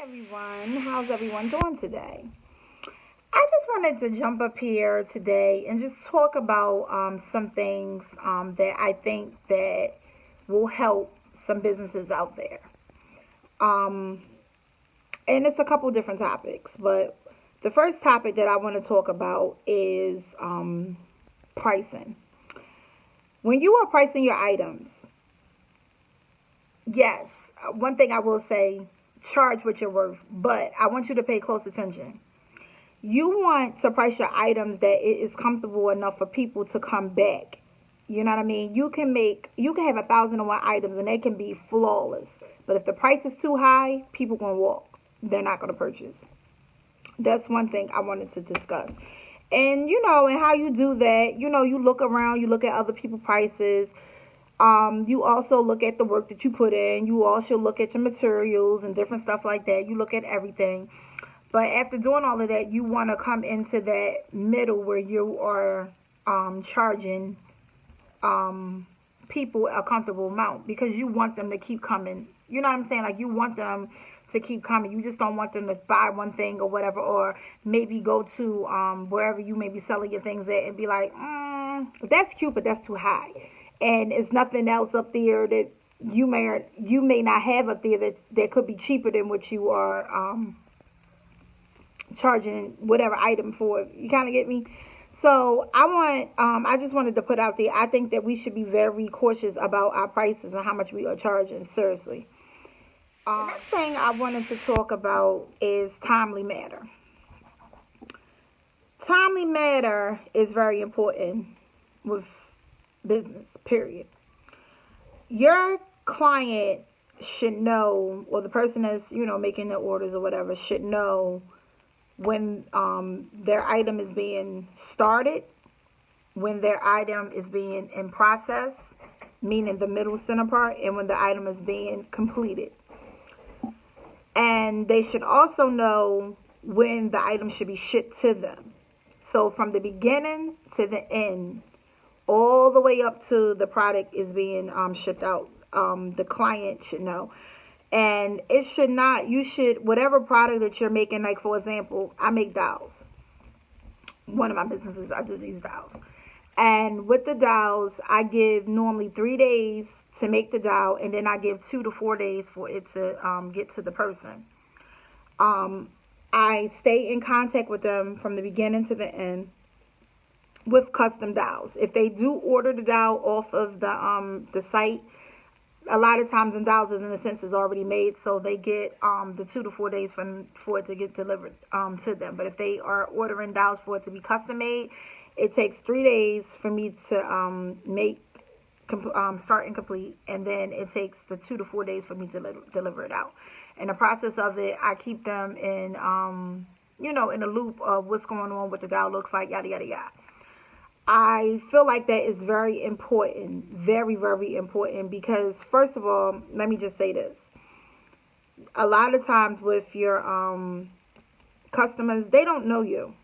Everyone, how's everyone doing today? I just wanted to jump up here today and just talk about some things that I think that will help some businesses out there. Um, and it's a couple different topics, but the first topic that I want to talk about is pricing. When you are pricing your items, yes, one thing I will say, charge what you're worth, but I want you to pay close attention. You want to price your items that it is comfortable enough for people to come back. You know what I mean? You can have 1,001 items and they can be flawless. But if the price is too high, people gonna walk. They're not gonna purchase. That's one thing I wanted to discuss. And how you do that, you look around, you look at other people's prices. You also look at the work that you put in. You also look at your materials and different stuff like that. You look at everything. But after doing all of that, you want to come into that middle where you are charging people a comfortable amount because you want them to keep coming. You know what I'm saying? Like you want them to keep coming. You just don't want them to buy one thing or whatever, or maybe go to wherever you may be selling your things at and be like, that's cute, but that's too high. And it's nothing else up there that you may not have up there that could be cheaper than what you are charging whatever item for. You kind of get me? So I just wanted to put out there, I think that we should be very cautious about our prices and how much we are charging, seriously. The next thing I wanted to talk about is timely matter. Timely matter is very important with business, period. Your client should know, or the person that's, making the orders or whatever should know when their item is being started, when their item is being in process, meaning the middle center part, and when the item is being completed. And they should also know when the item should be shipped to them. So from the beginning to the end, all the way up to the product is being shipped out, the client should know. And it should not, you should, whatever product that you're making, like for example, I make dolls. One of my businesses, I do these dolls. And with the dolls, I give normally 3 days to make the doll, and then I give 2 to 4 days for it to get to the person. I stay in contact with them from the beginning to the end with custom dolls. If they do order the doll off of the site, a lot of times the dolls is in a sense is already made, so they get the 2 to 4 days for it to get delivered to them. But if they are ordering dolls for it to be custom made, it takes 3 days for me to make start and complete, and then it takes the 2 to 4 days for me to deliver it out. In the process of it, I keep them in a loop of what's going on, what the doll looks like, yada yada yada. I feel like that is very important, very, very important, because first of all, let me just say this. A lot of times with your customers, they don't know you.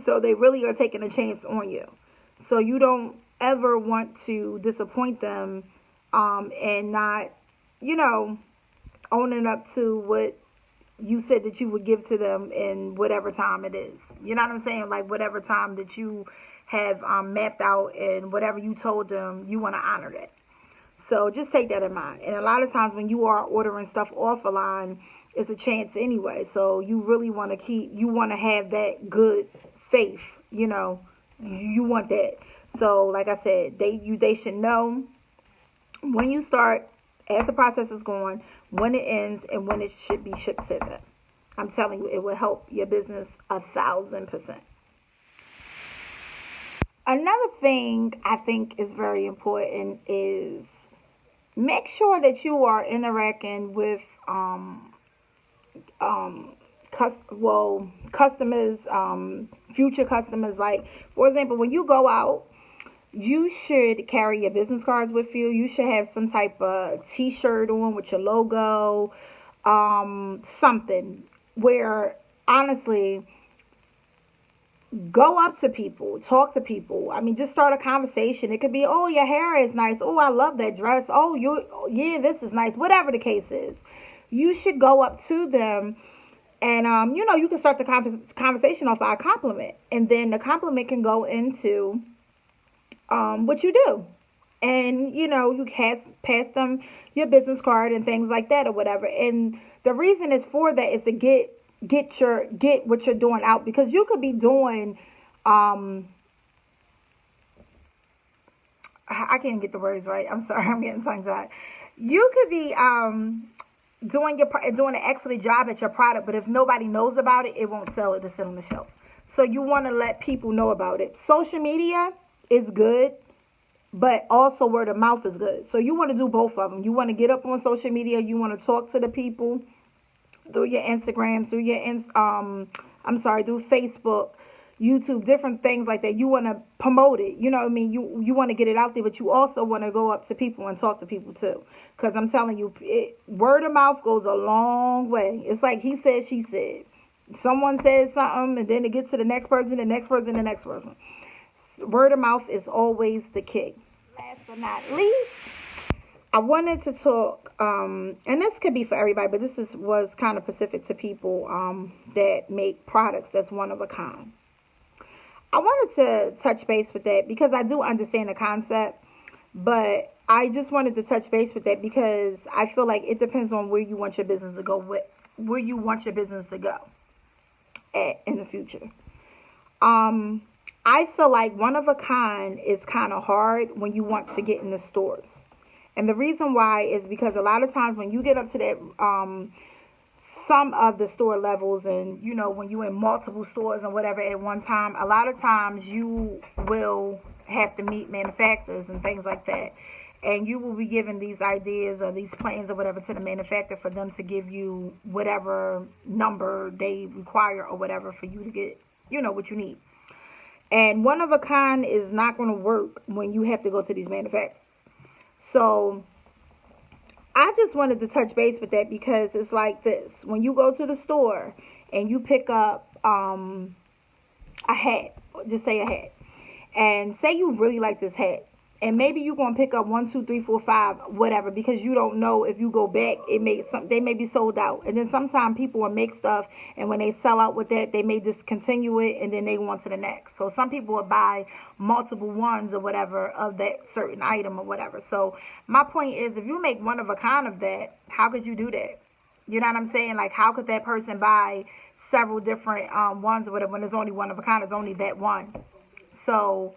So they really are taking a chance on you. So you don't ever want to disappoint them and not, owning up to what you said that you would give to them in whatever time it is. You know what I'm saying? Like whatever time that you have mapped out and whatever you told them, you want to honor that. So just take that in mind. And a lot of times when you are ordering stuff off a line, it's a chance anyway. So you really want to you want to have that good faith, you want that. So like I said, they should know when you start, as the process is going, when it ends, and when it should be shipped to them. I'm telling you, it will help your business 1,000%. Another thing I think is very important is make sure that you are interacting with customers, future customers. Like for example, when you go out, you should carry your business cards with you. You should have some type of T-shirt on with your logo, something where honestly, go up to people, talk to people. I mean, just start a conversation. It could be, oh, your hair is nice. Oh, I love that dress. Oh, yeah, this is nice. Whatever the case is. you should go up to them and, you can start the conversation off by a compliment. And then the compliment can go into what you do. And, you can pass them your business card and things like that or whatever. And the reason is for that is to get what you're doing out, because you could be doing, I can't get the words right. I'm sorry, I'm getting tongue tied. You could be doing an excellent job at your product, but if nobody knows about it, it won't sell it to sit on the shelf. So you want to let people know about it. Social media is good, but also word of mouth is good. So you want to do both of them. You want to get up on social media. You want to talk to the people through your Instagram, through Facebook, YouTube, different things like that. You want to promote it. You know what I mean? You want to get it out there, but you also want to go up to people and talk to people too. Because I'm telling you, word of mouth goes a long way. It's like he said, she said. Someone says something, and then it gets to the next person, the next person, the next person. Word of mouth is always the key. Last but not least, I wanted to talk, and this could be for everybody, but was kind of specific to people that make products that's one of a kind. I wanted to touch base with that because I do understand the concept, but I just wanted to touch base with that because I feel like it depends on where you want your business to go in the future. I feel like one of a kind is kind of hard when you want to get in the stores. And the reason why is because a lot of times when you get up to that, some of the store levels and, when you're in multiple stores and whatever at one time, a lot of times you will have to meet manufacturers and things like that. And you will be given these ideas or these plans or whatever to the manufacturer for them to give you whatever number they require or whatever for you to get, what you need. And one of a kind is not going to work when you have to go to these manufacturers. So I just wanted to touch base with that because it's like this. When you go to the store and you pick up a hat, just say a hat, and say you really like this hat, and maybe you're going to pick up 1, 2, 3, 4, 5, whatever, because you don't know if you go back, they may be sold out. And then sometimes people will make stuff, and when they sell out with that, they may discontinue it, and then they go on to the next. So some people will buy multiple ones or whatever of that certain item or whatever. So my point is, if you make one of a kind of that, how could you do that? You know what I'm saying? Like, how could that person buy several different ones or whatever when there's only one of a kind? It's only that one. So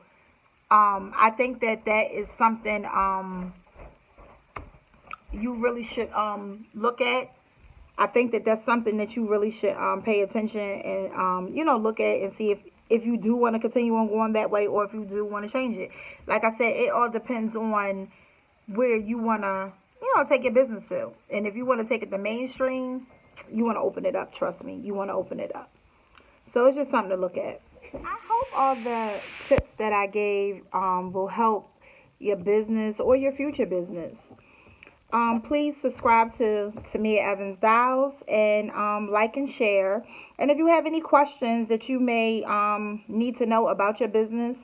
I think that is something you really should look at. I think that's something that you really should pay attention and look at and see if you do want to continue on going that way or if you do want to change it. Like I said, it all depends on where you want to take your business to. And if you want to take it to mainstream, you want to open it up. Trust me, you want to open it up. So it's just something to look at. I hope all the tips that I gave will help your business or your future business. Please subscribe to Tamia Evans Styles and like and share. And if you have any questions that you may need to know about your business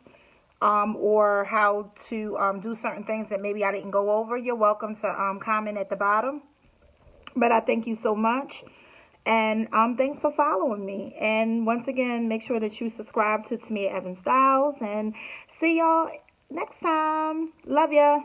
or how to do certain things that maybe I didn't go over, you're welcome to comment at the bottom. But I thank you so much. And thanks for following me. And once again, make sure that you subscribe to Tamia Evans Styles. And see y'all next time. Love ya.